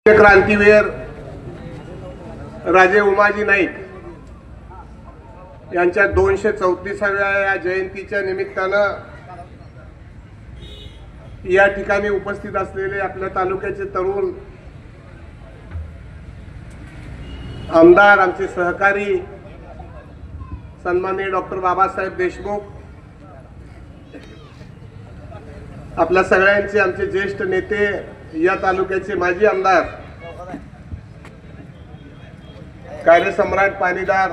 क्रांतीवीर राजे उमाजी नाईक यांच्या 234व्या या जयंतीच्या निमित्तानं या ठिकाणी उपस्थित असलेले आपल्या तालुक्याचे तरुण आमदार, आमचे सहकारी सन्माननीय डॉक्टर बाबासाहेब देशमुख, आपल्या सगळ्यांचे आमचे ज्येष्ठ नेते, या तालुक्याचे माजी आमदार, कार्यसम्राट पाणीदार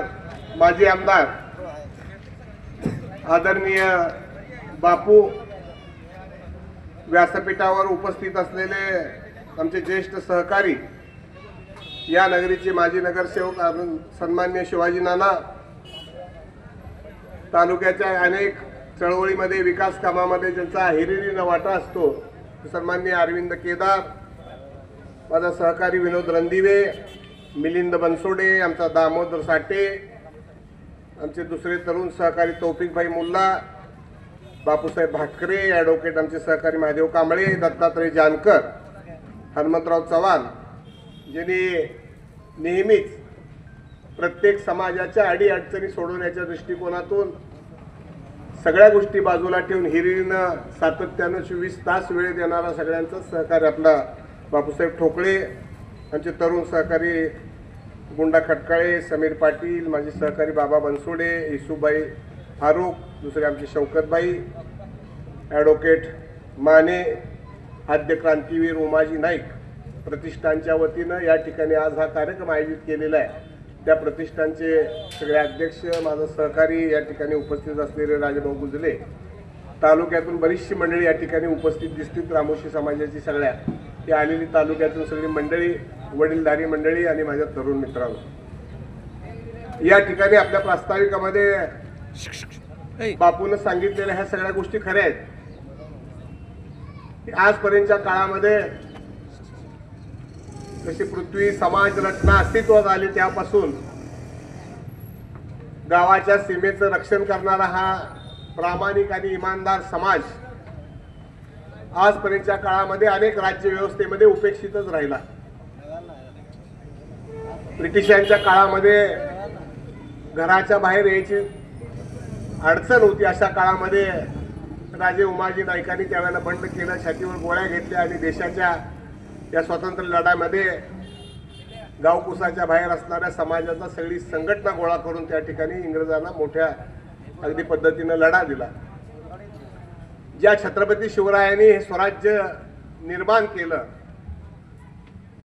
माजी आमदार आदरणीय बापू, व्यासपीठावर उपस्थित असलेले आमचे ज्येष्ठ सहकारी, या नगरीचे माजी नगरसेवक सन्माननीय शिवाजी नाना, तालुक्याच्या अनेक चळवळीमध्ये विकास कामामध्ये ज्यांचा हिरिरीने वाटा असतो सन्माननीय अरविंद केदार, माझा सहकारी विनोद रणदिवे, मिलिंद बनसोडे, आमचा दामोदर साठे, आमचे दुसरे तरुण सहकारी तौफिकभाई मुल्ला, बापूसाहेब भाटकरे, ॲडव्होकेट आमचे सहकारी महादेव कांबळे, दत्तात्रय जानकर, हनुमंतराव चव्हाण, ज्यांनी नेहमीच प्रत्येक समाजाच्या अडीअडचणी सोडवण्याच्या दृष्टिकोनातून सगळ्या गोष्टी बाजूला ठेवून हिरिरीनं सातत्यानं 24 तास वेळ देणारा सगळ्यांचा सहकारी आपला बापूसाहेब ठोकळे, आमचे तरुण सहकारी गुंडा खटकाळे, समीर पाटील, माझे सहकारी बाबा बनसोडे, येसूबाई फारूक, दुसरे आमचे शौकतबाई, ॲडव्होकेट माने, आद्य क्रांतीवीर उमाजी नाईक प्रतिष्ठानच्या वतीनं या ठिकाणी आज हा कार्यक्रम आयोजित केलेला आहे। त्या प्रतिष्ठानचे सगळे अध्यक्ष, माझा सहकारी, या ठिकाणी उपस्थित असलेले राजेभाऊ गुजले, तालुक्यातून बरीचशी मंडळी या ठिकाणी उपस्थित दिसतील, रामोशी समाजाची सगळ्या ती आलेली तालुक्यातून सगळी मंडळी, वडीलधारी मंडळी आणि माझ्या तरुण मित्रांनो, या ठिकाणी आपल्या प्रास्ताविकामध्ये बापूनं सांगितलेल्या ह्या सगळ्या गोष्टी खऱ्या आहेत की आजपर्यंतच्या काळामध्ये जशी पृथ्वी समाज रचना अस्तित्वात आली त्यापासून गावाच्या सीमेचं रक्षण करणारा हा प्रामाणिक आणि इमानदार समाज आजपर्यंतच्या काळामध्ये अनेक राज्य व्यवस्थेमध्ये उपेक्षितच राहिला। ब्रिटिशांच्या काळामध्ये घराच्या बाहेर यायची अडचण होती, अशा काळामध्ये राजे उमाजी नाईकांनी त्यावेळेला बंड केलं, छातीवर गोळ्या घेतल्या आणि देशाच्या या स्वातंत्र्य लढ्यामध्ये गावकुसाच्या बाहेर असणाऱ्या समाजाचा सगळी संघटना गोळा करून त्या ठिकाणी इंग्रजांना मोठ्या अगदी पद्धतीनं लढा दिला। ज्या छत्रपती शिवरायांनी हे स्वराज्य निर्माण केलं